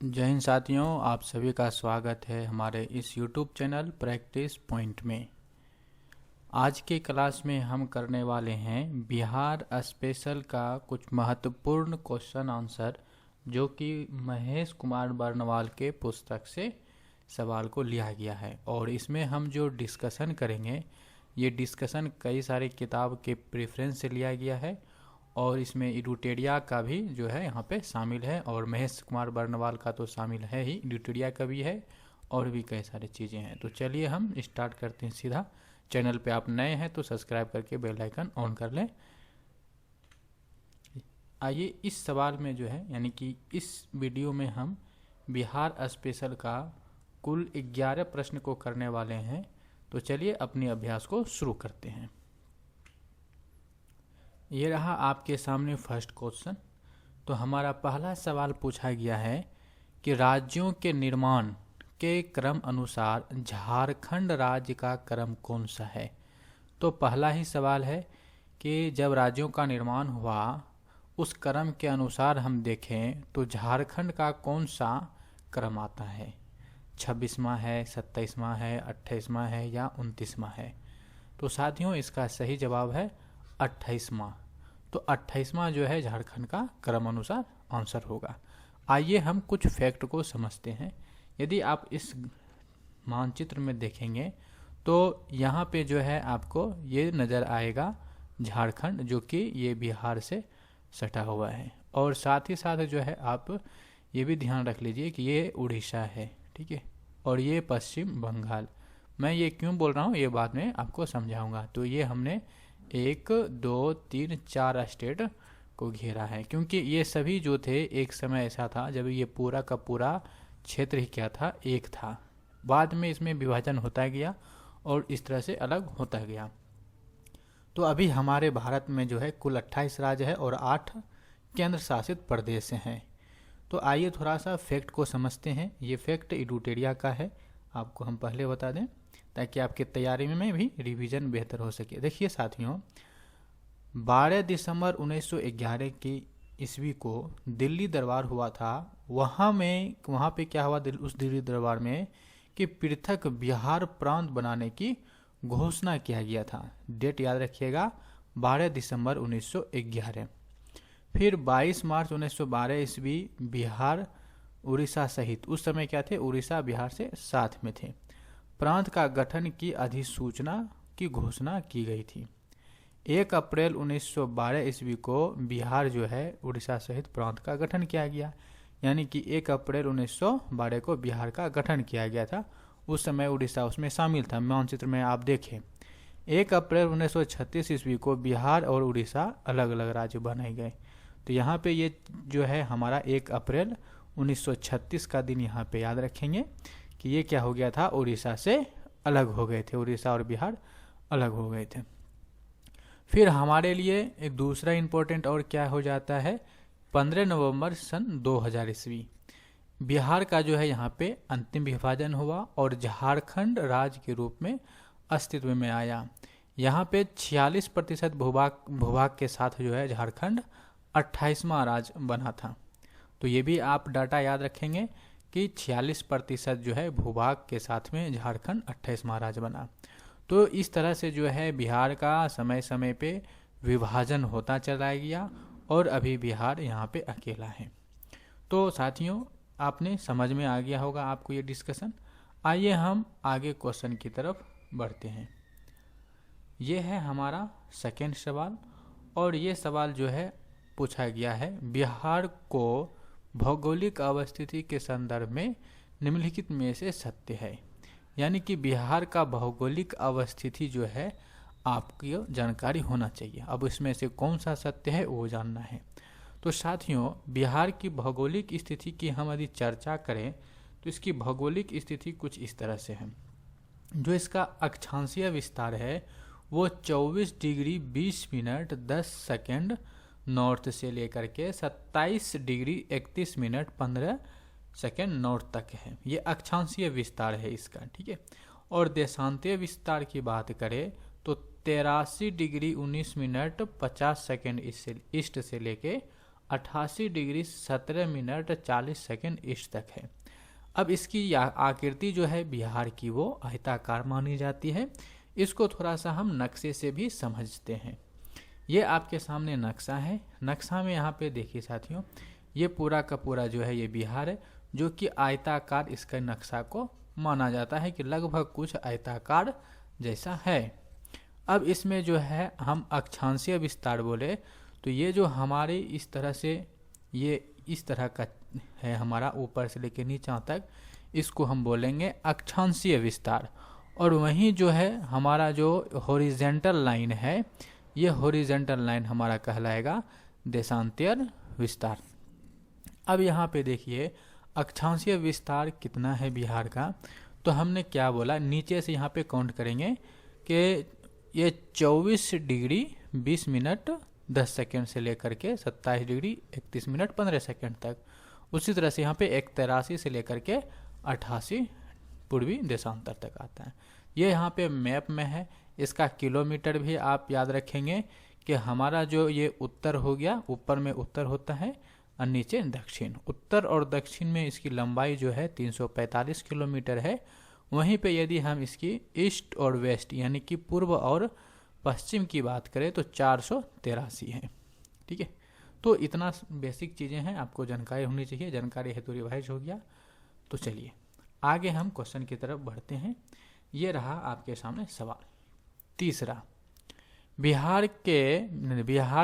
जय हिंद साथियों, आप सभी का स्वागत है हमारे इस YouTube चैनल प्रैक्टिस पॉइंट में। आज के क्लास में हम करने वाले हैं बिहार स्पेशल का कुछ महत्वपूर्ण क्वेश्चन आंसर, जो कि महेश कुमार बर्नवाल के पुस्तक से सवाल को लिया गया है। और इसमें हम जो डिस्कशन करेंगे, ये डिस्कशन कई सारे किताब के प्रेफरेंस से लिया गया है और इसमें इडुटेरिया का भी जो है यहाँ पे शामिल है, और महेश कुमार बर्नवाल का तो शामिल है ही, इडुटेरिया का भी है और भी कई सारी चीज़ें हैं। तो चलिए हम स्टार्ट करते हैं सीधा। चैनल पे आप नए हैं तो सब्सक्राइब करके बेल आइकन ऑन कर लें। आइए इस सवाल में जो है, यानी कि इस वीडियो में हम बिहार स्पेशल का कुल 11 प्रश्न को करने वाले हैं। तो चलिए अपने अभ्यास को शुरू करते हैं। ये रहा आपके सामने फर्स्ट क्वेश्चन। तो हमारा पहला सवाल पूछा गया है कि राज्यों के निर्माण के क्रम अनुसार झारखंड राज्य का क्रम कौन सा है। तो पहला ही सवाल है कि जब राज्यों का निर्माण हुआ उस क्रम के अनुसार हम देखें तो झारखंड का कौन सा क्रम आता है, 26वां है, 27वां है, 28वां है या 29वां है। तो साथियों इसका सही जवाब है 28वां। तो 28वां जो है झारखंड का क्रम अनुसार आंसर होगा। आइए हम कुछ फैक्ट को समझते हैं। यदि आप इस मानचित्र में देखेंगे तो यहाँ पे जो है आपको ये नज़र आएगा झारखंड, जो कि ये बिहार से सटा हुआ है। और साथ ही साथ जो है आप ये भी ध्यान रख लीजिए कि ये उड़ीसा है, ठीक है, और ये पश्चिम बंगाल। मैं ये क्यों बोल रहा हूँ ये बाद में आपको समझाऊंगा। तो ये हमने 1, 2, 3, 4 स्टेट को घेरा है, क्योंकि ये सभी जो थे एक समय ऐसा था जब ये पूरा का पूरा क्षेत्र ही क्या था, एक था। बाद में इसमें विभाजन होता गया और इस तरह से अलग होता गया। तो अभी हमारे भारत में जो है कुल 28 राज्य है और 8 केंद्र शासित प्रदेश हैं। तो आइए थोड़ा सा फैक्ट को समझते हैं। ये फैक्ट इडुटेरिया का है, आपको हम पहले बता दें ताकि आपकी तैयारी में भी रिवीजन बेहतर हो सके। देखिए साथियों, 12 दिसंबर 1911 की ईस्वी को दिल्ली दरबार हुआ था। वहाँ पे क्या हुआ उस दिल्ली दरबार में कि पृथक बिहार प्रांत बनाने की घोषणा किया गया था। डेट याद रखिएगा, 12 दिसंबर 1911। फिर 22 मार्च 1912 ईस्वी बिहार उड़ीसा सहित, उस समय क्या थे, उड़ीसा बिहार से साथ में थे, प्रांत का गठन की अधिसूचना की घोषणा की गई थी। 1 अप्रैल 1912 ईस्वी को बिहार जो है उड़ीसा सहित प्रांत का गठन किया गया, यानी कि 1 अप्रैल 1912 को बिहार का गठन किया गया था। उस समय उड़ीसा उसमें शामिल था। मानचित्र में आप देखें 1 अप्रैल 1936 ईस्वी को बिहार और उड़ीसा अलग अलग राज्य बनाए गए। तो यहाँ पे ये जो है हमारा 1 अप्रैल 1936 का दिन यहाँ पे याद रखेंगे कि ये क्या हो गया था, उड़ीसा से अलग हो गए थे, उड़ीसा और बिहार अलग हो गए थे। फिर हमारे लिए एक दूसरा इम्पोर्टेंट और क्या हो जाता है, 15 नवंबर सन 2000 ईस्वी बिहार का जो है यहाँ पे अंतिम विभाजन हुआ और झारखंड राज्य के रूप में अस्तित्व में आया। यहाँ पे 46% भूभाग के साथ जो है झारखंड 28वां राज्य बना था। तो ये भी आप डाटा याद रखेंगे कि 46% जो है भूभाग के साथ में झारखंड 28वां राज्य बना। तो इस तरह से जो है बिहार का समय समय पे विभाजन होता चला गया और अभी बिहार यहाँ पे अकेला है। तो साथियों आपने समझ में आ गया होगा आपको ये डिस्कशन। आइए हम आगे क्वेश्चन की तरफ बढ़ते हैं। ये है हमारा सेकेंड सवाल, और ये सवाल जो है पूछा गया है, बिहार को भौगोलिक अवस्थिति के संदर्भ में निम्नलिखित में से सत्य है। यानी कि बिहार का भौगोलिक अवस्थिति जो है आपकी जानकारी होना चाहिए। अब इसमें से कौन सा सत्य है वो जानना है। तो साथियों बिहार की भौगोलिक स्थिति की हम यदि चर्चा करें तो इसकी भौगोलिक स्थिति कुछ इस तरह से है। जो इसका अक्षांशीय विस्तार है वो 24 डिग्री 20 मिनट 10 सेकेंड नॉर्थ से लेकर के 27 डिग्री 31 मिनट 15 सेकेंड नॉर्थ तक है। ये अक्षांशीय विस्तार है इसका, ठीक है। और देशांतीय विस्तार की बात करें तो 83 डिग्री 19 मिनट 50 सेकेंड ईस्ट से लेके 88 डिग्री 17 मिनट 40 सेकंड ईस्ट तक है। अब इसकी आकृति जो है बिहार की वो आयताकार मानी जाती है। इसको थोड़ा सा हम नक्शे से भी समझते हैं। ये आपके सामने नक्शा है। नक्शा में यहाँ पे देखिए साथियों, ये पूरा का पूरा जो है ये बिहार है, जो कि आयताकार इसका नक्शा को माना जाता है कि लगभग कुछ आयताकार जैसा है। अब इसमें जो है हम अक्षांशीय विस्तार बोले तो ये जो हमारे इस तरह से ये इस तरह का है हमारा ऊपर से लेकर नीचे तक, इसको हम बोलेंगे अक्षांशीय विस्तार। और वहीं जो है हमारा जो हॉरिजेंटल लाइन है, ये हॉरिजेंटल लाइन हमारा कहलाएगा देशांतर विस्तार। अब यहाँ पे देखिए अक्षांशीय विस्तार कितना है बिहार का, तो हमने क्या बोला, नीचे से यहाँ पे काउंट करेंगे कि ये 24 डिग्री 20 मिनट 10 सेकेंड से लेकर के 27 डिग्री 31 मिनट 15 सेकेंड तक। उसी तरह से यहाँ पे 83 से लेकर के 88 पूर्वी देशांतर तक आता है। ये यहाँ पे मैप में है। इसका किलोमीटर भी आप याद रखेंगे कि हमारा जो ये उत्तर हो गया, ऊपर में उत्तर होता है और नीचे दक्षिण। उत्तर और दक्षिण में इसकी लंबाई जो है 345 किलोमीटर है। वहीं पे यदि हम इसकी ईस्ट और वेस्ट यानी कि पूर्व और पश्चिम की बात करें तो 483 है। ठीक है, तो इतना बेसिक चीज़ें हैं, आपको जानकारी होनी चाहिए। जानकारी हेतु रिवाइज हो गया। तो चलिए आगे हम क्वेश्चन की तरफ बढ़ते हैं। ये रहा आपके सामने सवाल। तीसरा, बिहार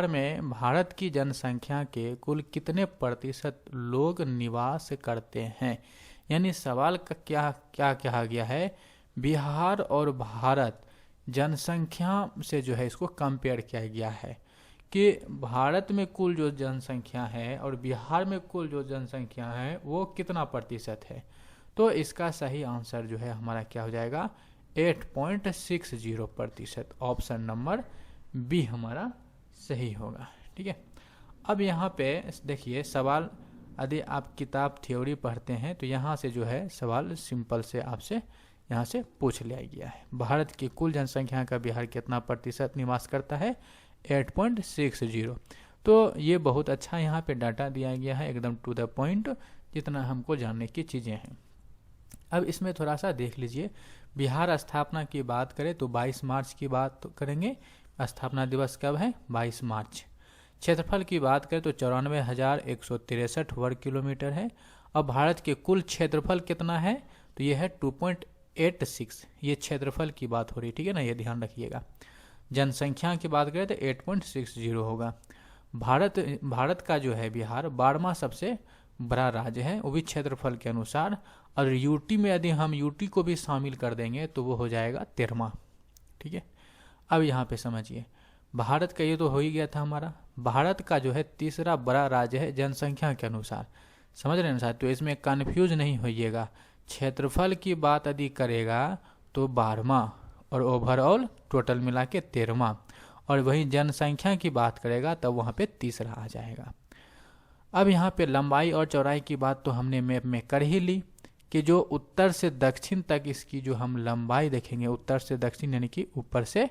में भारत की जनसंख्या के कुल कितने प्रतिशत लोग निवास करते हैं। यानी सवाल का क्या कहा गया है, बिहार और भारत जनसंख्या से जो है इसको कंपेयर किया गया है कि भारत में कुल जो जनसंख्या है और बिहार में कुल जो जनसंख्या है वो कितना प्रतिशत है। तो इसका सही आंसर जो है हमारा क्या हो जाएगा, 8.60%। ऑप्शन नंबर बी हमारा सही होगा। ठीक है, अब यहाँ पे देखिए सवाल, यदि आप किताब थ्योरी पढ़ते हैं तो यहाँ से जो है सवाल सिंपल से आपसे यहाँ से पूछ लिया गया है। भारत की कुल जनसंख्या का बिहार कितना प्रतिशत निवास करता है, 8.60। तो ये बहुत अच्छा यहाँ पे डाटा दिया गया है, एकदम टू द पॉइंट, जितना हमको जानने की चीज़ें हैं। अब इसमें थोड़ा सा देख लीजिए, बिहार स्थापना की बात करें तो 22 मार्च की बात करेंगे। स्थापना दिवस कब है, 22 मार्च। क्षेत्रफल की बात करें तो 94,163 वर्ग किलोमीटर है। अब भारत के कुल क्षेत्रफल कितना है, तो ये है 2.86। ये क्षेत्रफल की बात हो रही, ठीक है ना, ये ध्यान रखिएगा। जनसंख्या की बात करें तो 8.60 होगा। भारत का जो है बिहार 12वां सबसे बड़ा राज्य है, वो भी क्षेत्रफल के अनुसार। और यूटी में यदि हम यूटी को भी शामिल कर देंगे तो वो हो जाएगा 13वां। ठीक है, अब यहाँ पे समझिए, भारत का ये तो हो ही गया था हमारा। भारत का जो है तीसरा बड़ा राज्य है जनसंख्या के अनुसार, समझ रहे हैं ना साथ। तो इसमें कन्फ्यूज नहीं होइएगा, क्षेत्रफल की बात यदि करेगा तो 12वां और ओवरऑल टोटल मिला के 13वां, और वहीं जनसंख्या की बात करेगा तब वहाँ पे तीसरा आ जाएगा। अब यहाँ पे लंबाई और चौड़ाई की बात तो हमने मैप में कर ही ली कि जो उत्तर से दक्षिण तक इसकी जो हम लंबाई देखेंगे, उत्तर से दक्षिण यानी कि ऊपर से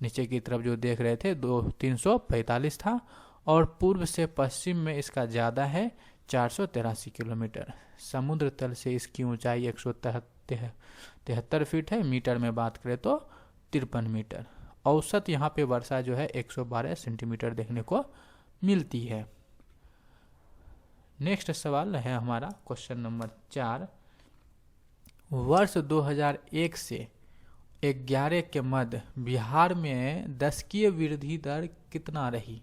नीचे की तरफ जो देख रहे थे 345 था, और पूर्व से पश्चिम में इसका ज़्यादा है 483 किलोमीटर। समुद्र तल से इसकी ऊंचाई 173 फीट है। मीटर में बात करें तो 53 मीटर। औसत यहाँ पे वर्षा जो है 112 सेंटीमीटर देखने को मिलती है। नेक्स्ट सवाल है हमारा क्वेश्चन नंबर 4। वर्ष 2001 से 11 के मध्य बिहार में दशकीय वृद्धि दर कितना रही।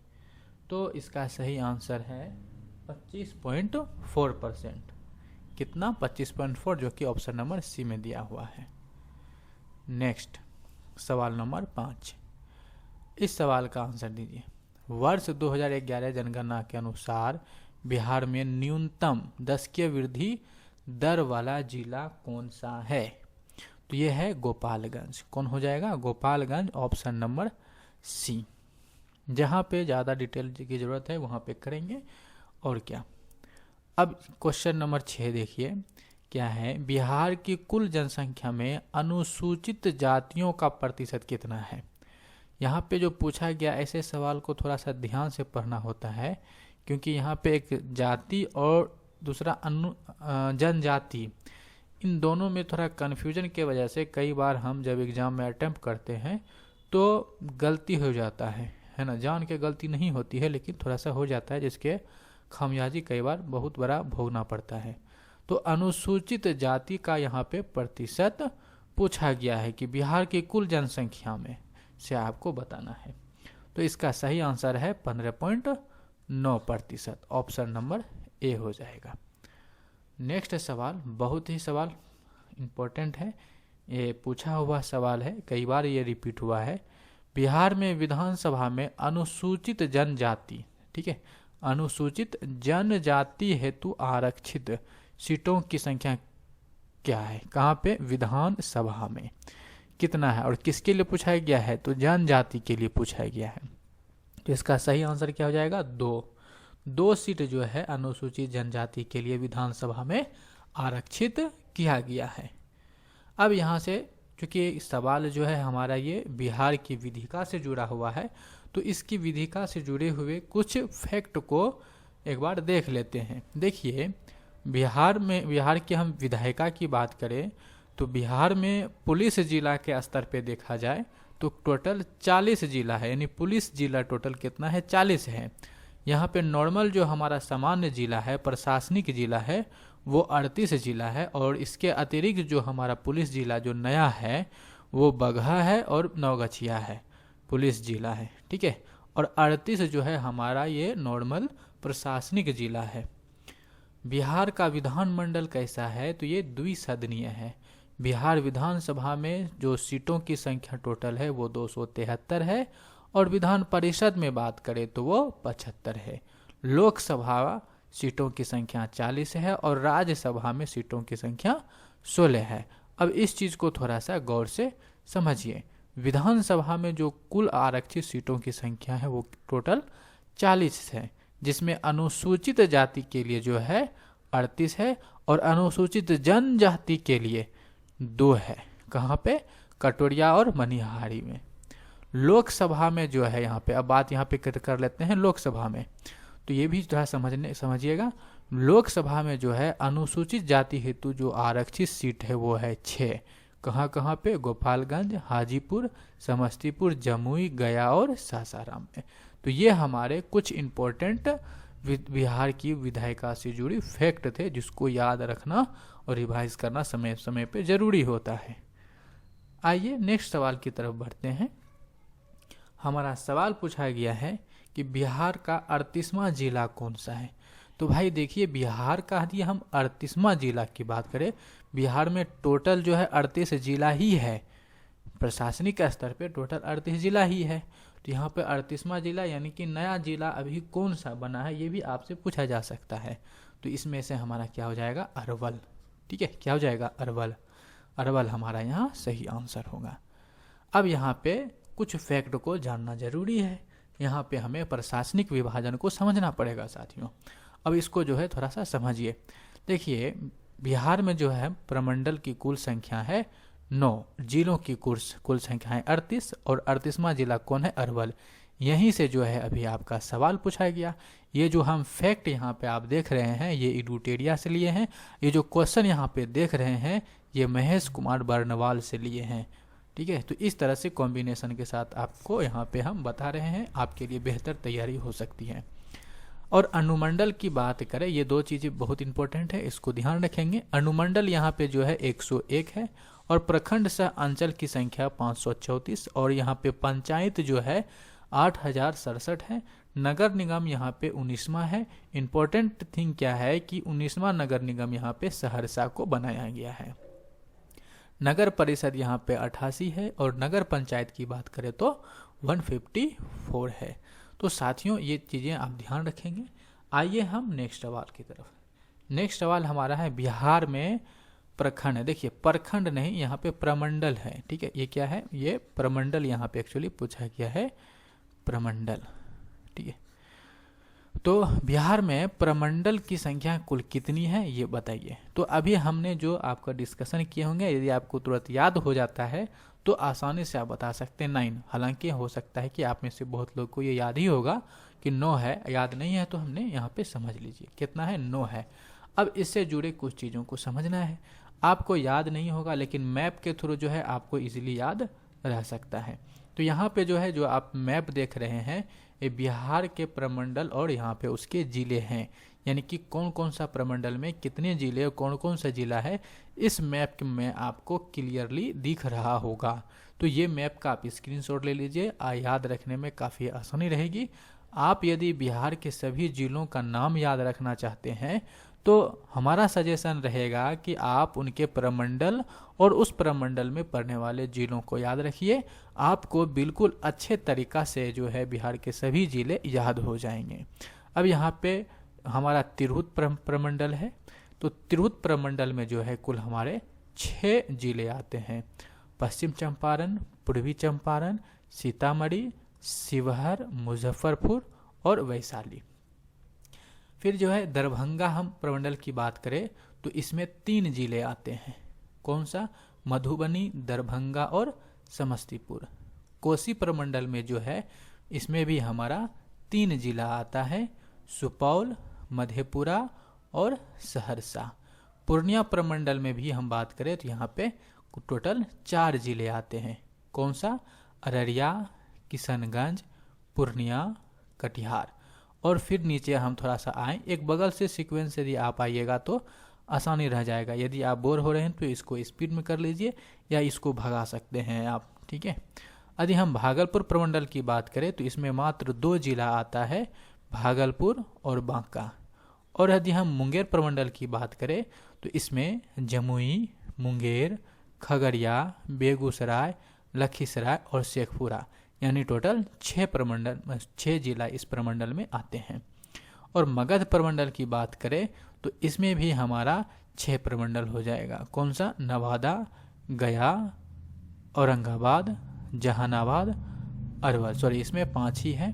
तो इसका सही आंसर है 25.4%। कितना, 25.4, जो कि ऑप्शन नंबर सी में दिया हुआ है। नेक्स्ट सवाल नंबर 5। इस सवाल का आंसर दीजिए। वर्ष 2011 जनगणना के अनुसार बिहार में न्यूनतम दशकीय वृद्धि दर वाला जिला कौन सा है। तो ये है गोपालगंज। कौन हो जाएगा, गोपालगंज, ऑप्शन नंबर सी। जहाँ पे ज़्यादा डिटेल की ज़रूरत है वहाँ पे करेंगे और क्या। अब क्वेश्चन नंबर 6 देखिए क्या है, बिहार की कुल जनसंख्या में अनुसूचित जातियों का प्रतिशत कितना है। यहाँ पे जो पूछा गया, ऐसे सवाल को थोड़ा सा ध्यान से पढ़ना होता है क्योंकि यहाँ पे एक जाति और दूसरा जनजाति, इन दोनों में थोड़ा कन्फ्यूजन के वजह से कई बार हम जब एग्ज़ाम में अटेम्प्ट करते हैं तो गलती हो जाता है ना। जान के गलती नहीं होती है, लेकिन थोड़ा सा हो जाता है, जिसके खामियाजी कई बार बहुत बड़ा भोगना पड़ता है। तो अनुसूचित जाति का यहाँ पे प्रतिशत पूछा गया है कि बिहार की कुल जनसंख्या में से आपको बताना है। तो इसका सही आंसर है 15.9%, ऑप्शन नंबर ए हो जाएगा। नेक्स्ट सवाल बहुत ही सवाल इम्पोर्टेंट है, ये पूछा हुआ सवाल है, कई बार ये रिपीट हुआ है। बिहार में विधानसभा में अनुसूचित जनजाति, ठीक है, अनुसूचित जनजाति हेतु आरक्षित सीटों की संख्या क्या है? कहाँ पे? विधानसभा में कितना है और किसके लिए पूछा गया है? तो जनजाति के लिए पूछा गया है। तो इसका सही आंसर क्या हो जाएगा? 2 सीट जो है अनुसूचित जनजाति के लिए विधानसभा में आरक्षित किया गया है। अब यहाँ से चूंकि सवाल जो है हमारा ये बिहार की विधिका से जुड़ा हुआ है, तो इसकी विधिका से जुड़े हुए कुछ फैक्ट को एक बार देख लेते हैं। देखिए, बिहार की हम विधायिका की बात करें तो बिहार में पुलिस जिला के स्तर पे देखा जाए तो टोटल 40 जिला है, यानी पुलिस जिला टोटल कितना है? 40 है। यहाँ पे नॉर्मल जो हमारा सामान्य जिला है, प्रशासनिक जिला है, वो 38 जिला है, और इसके अतिरिक्त जो हमारा पुलिस जिला जो नया है वो बगहा है और नवगछिया है, पुलिस जिला है, ठीक है। और 38 जो है हमारा ये नॉर्मल प्रशासनिक जिला है। बिहार का विधानमंडल कैसा है? तो ये द्विसदनीय है। बिहार विधानसभा में जो सीटों की संख्या टोटल है वो 273 है, और विधान परिषद में बात करें तो वो 75 है। लोकसभा सीटों की संख्या 40 है और राज्यसभा में सीटों की संख्या 16 है। अब इस चीज़ को थोड़ा सा गौर से समझिए। विधानसभा में जो कुल आरक्षित सीटों की संख्या है वो टोटल 40 है, जिसमें अनुसूचित जाति के लिए जो है 38 है और अनुसूचित जनजाति के लिए 2 है। कहाँ पे? कटोरिया और मनिहारी में। लोकसभा में जो है यहाँ पे, अब बात यहाँ पे कर लेते हैं लोकसभा में, तो ये भी थोड़ा समझिएगा। लोकसभा में जो है अनुसूचित जाति हेतु जो आरक्षित सीट है वो है 6। कहाँ पे? गोपालगंज, हाजीपुर, समस्तीपुर, जमुई, गया और सासाराम में। तो ये हमारे कुछ इम्पोर्टेंट बिहार की विधायिका से जुड़ी फैक्ट थे, जिसको याद रखना और रिवाइज करना समय समय पे जरूरी होता है। आइए नेक्स्ट सवाल की तरफ बढ़ते हैं। हमारा सवाल पूछा गया है कि बिहार का 38वां जिला कौन सा है? तो भाई देखिए, बिहार का यदि हम 38वां जिला की बात करें, बिहार में टोटल जो है 38 जिला ही है, प्रशासनिक स्तर पे टोटल 38 जिला ही है। तो यहाँ पे 38वां जिला यानी कि नया जिला अभी कौन सा बना है, ये भी आपसे पूछा जा सकता है। तो इसमें से हमारा क्या हो जाएगा? अरवल, ठीक है। क्या हो जाएगा? अरवल। अरवल हमारा यहाँ सही आंसर होगा। अब यहाँ पे कुछ फैक्ट को जानना जरूरी है, यहाँ पे हमें प्रशासनिक विभाजन को समझना पड़ेगा साथियों। अब इसको जो है थोड़ा सा समझिए। देखिए, बिहार में जो है प्रमंडल की कुल संख्या है 9, जिलों की कुल संख्या है 38, और 38वां जिला कौन है? अरवल। यहीं से जो है अभी आपका सवाल पूछा गया। ये जो हम फैक्ट यहाँ पे आप देख रहे हैं ये एडुटेरिया से लिए हैं। ये जो क्वेश्चन यहाँ पे देख रहे हैं ये महेश कुमार बर्नवाल से लिए हैं, ठीक है। तो इस तरह से कॉम्बिनेशन के साथ आपको यहाँ पे हम बता रहे हैं, आपके लिए बेहतर तैयारी हो सकती है। और अनुमंडल की बात करें, ये 2 चीज़ें बहुत इंपॉर्टेंट है, इसको ध्यान रखेंगे। अनुमंडल यहाँ पे जो है 101 है, और प्रखंड सह अंचल की संख्या 534, और यहाँ पे पंचायत जो है 8067 है। नगर निगम यहाँ पे 19वां है। इम्पोर्टेंट थिंग क्या है कि 19वां नगर निगम यहाँ पे सहरसा को बनाया गया है। नगर परिषद यहाँ पे 88 है, और नगर पंचायत की बात करें तो 154 है। तो साथियों ये चीज़ें आप ध्यान रखेंगे। आइए हम नेक्स्ट सवाल की तरफ। नेक्स्ट सवाल हमारा है बिहार में प्रखंड है। देखिए, प्रखंड नहीं, यहाँ पे प्रमंडल है, ठीक है। ये क्या है? ये प्रमंडल यहाँ पे एक्चुअली पूछा गया है, प्रमंडल, ठीक है। तो बिहार में प्रमंडल की संख्या कुल कितनी है ये बताइए। तो अभी हमने जो आपका डिस्कशन किए होंगे, यदि आपको तुरंत याद हो जाता है तो आसानी से आप बता सकते हैं 9। हालांकि हो सकता है कि आप में से बहुत लोग को ये याद ही होगा कि 9 है, याद नहीं है तो हमने यहाँ पे समझ लीजिए कितना है, 9 है। अब इससे जुड़े कुछ चीज़ों को समझना है। आपको याद नहीं होगा लेकिन मैप के थ्रू जो है आपको इजीली याद रह सकता है। तो यहाँ पे जो है जो आप मैप देख रहे हैं ये बिहार के प्रमंडल और यहाँ पे उसके जिले हैं, यानी कि कौन कौन सा प्रमंडल में कितने जिले, कौन कौन सा जिला है, इस मैप में आपको क्लियरली दिख रहा होगा। तो ये मैप का आप स्क्रीनशॉट ले लीजिए, याद रखने में काफ़ी आसानी रहेगी। आप यदि बिहार के सभी जिलों का नाम याद रखना चाहते हैं तो हमारा सजेशन रहेगा कि आप उनके प्रमंडल और उस प्रमंडल में पड़ने वाले जिलों को याद रखिए। आपको बिल्कुल अच्छे तरीका से जो है बिहार के सभी जिले याद हो जाएंगे। अब यहाँ पे हमारा तिरहुत प्रमंडल है, तो तिरहुत प्रमंडल में जो है कुल हमारे 6 जिले आते हैं। पश्चिम चंपारण, पूर्वी चंपारण, सीतामढ़ी, शिवहर, मुजफ्फरपुर और वैशाली। फिर जो है दरभंगा हम प्रमंडल की बात करें तो इसमें 3 जिले आते हैं। कौन सा? मधुबनी, दरभंगा और समस्तीपुर। कोसी प्रमंडल में जो है इसमें भी हमारा 3 जिला आता है, सुपौल, मधेपुरा और सहरसा। पूर्णिया प्रमंडल में भी हम बात करें तो यहाँ पे टोटल 4 जिले आते हैं। कौन सा? अररिया, किशनगंज, पूर्णिया, कटिहार। और फिर नीचे हम थोड़ा सा आए, एक बगल से सीक्वेंस यदि आप आइएगा तो आसानी रह जाएगा। यदि आप बोर हो रहे हैं तो इसको स्पीड में कर लीजिए या इसको भगा सकते हैं आप, ठीक है। यदि हम भागलपुर प्रमंडल की बात करें तो इसमें मात्र 2 जिला आता है, भागलपुर और बांका। और यदि हम मुंगेर प्रमंडल की बात करें तो इसमें जमुई, मुंगेर, खगड़िया, बेगूसराय, लखीसराय और शेखपुरा, यानी टोटल 6 जिला इस प्रमंडल में आते हैं। और मगध प्रमंडल की बात करें तो इसमें भी हमारा 6 प्रमंडल हो जाएगा। कौन सा? नवादा, गया, औरंगाबाद, जहानाबाद, अरवल। सॉरी, इसमें 5 ही है,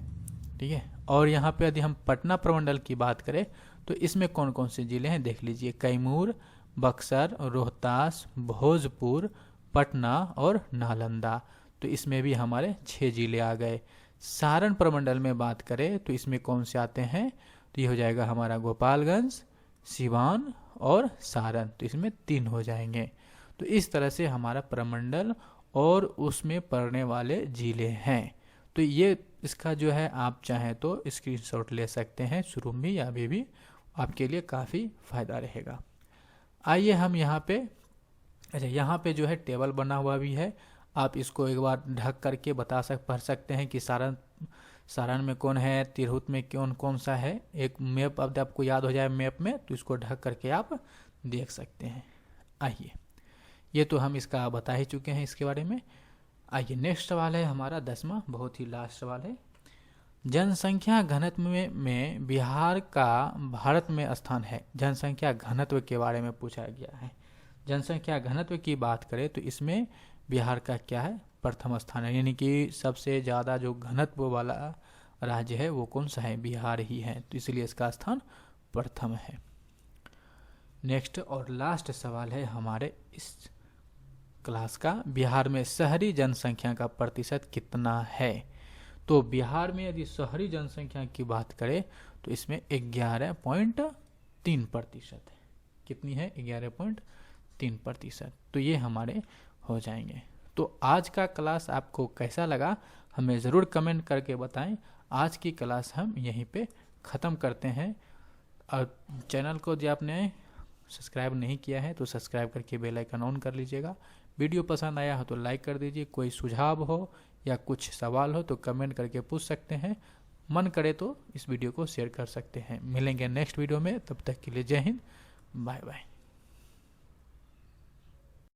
ठीक है। और यहाँ पे यदि हम पटना प्रमंडल की बात करें तो इसमें कौन कौन से जिले हैं देख लीजिए, कैमूर, बक्सर, रोहतास, भोजपुर, पटना और नालंदा। तो इसमें भी हमारे 6 जिले आ गए। सारण प्रमंडल में बात करें तो इसमें कौन से आते हैं, तो ये हो जाएगा हमारा गोपालगंज, सिवान और सारण। तो इसमें 3 हो जाएंगे। तो इस तरह से हमारा प्रमंडल और उसमें पड़ने वाले जिले हैं। तो ये इसका जो है आप चाहें तो स्क्रीनशॉट ले सकते हैं, शुरू में या अभी भी आपके लिए काफ़ी फ़ायदा रहेगा। आइए हम यहाँ पे, अच्छा यहाँ पे जो है टेबल बना हुआ भी है, आप इसको एक बार ढक करके पढ़ सकते हैं कि सारण में कौन है, तिरहुत में कौन सा है। एक मैप अब आपको याद हो जाए मैप में तो इसको ढक करके आप देख सकते हैं। आइए, ये तो हम इसका बता ही चुके हैं इसके बारे में। आइए नेक्स्ट सवाल है हमारा 10वां, बहुत ही लास्ट सवाल है। जनसंख्या घनत्व में बिहार का भारत में स्थान है। जनसंख्या घनत्व के बारे में पूछा गया है। जनसंख्या घनत्व की बात करें तो इसमें बिहार का क्या है, प्रथम स्थान है, यानी कि सबसे ज़्यादा जो घनत्व वाला राज्य है वो कौन सा है, बिहार ही है। तो इसलिए इसका स्थान प्रथम है। नेक्स्ट और लास्ट सवाल है हमारे इस क्लास का, बिहार में शहरी जनसंख्या का प्रतिशत कितना है। तो बिहार में यदि शहरी जनसंख्या की बात करें तो इसमें 11.3% है। कितनी है? 11.3%। तो ये हमारे हो जाएंगे। तो आज का क्लास आपको कैसा लगा हमें ज़रूर कमेंट करके बताएं। आज की क्लास हम यहीं पे ख़त्म करते हैं। और चैनल को यदि आपने सब्सक्राइब नहीं किया है तो सब्सक्राइब करके बेल आइकन ऑन कर लीजिएगा। वीडियो पसंद आया हो तो लाइक कर दीजिए। कोई सुझाव हो या कुछ सवाल हो तो कमेंट करके पूछ सकते हैं। मन करे तो इस वीडियो को शेयर कर सकते हैं। मिलेंगे नेक्स्ट वीडियो में, तब तक के लिए जय हिंद, बाय बाय।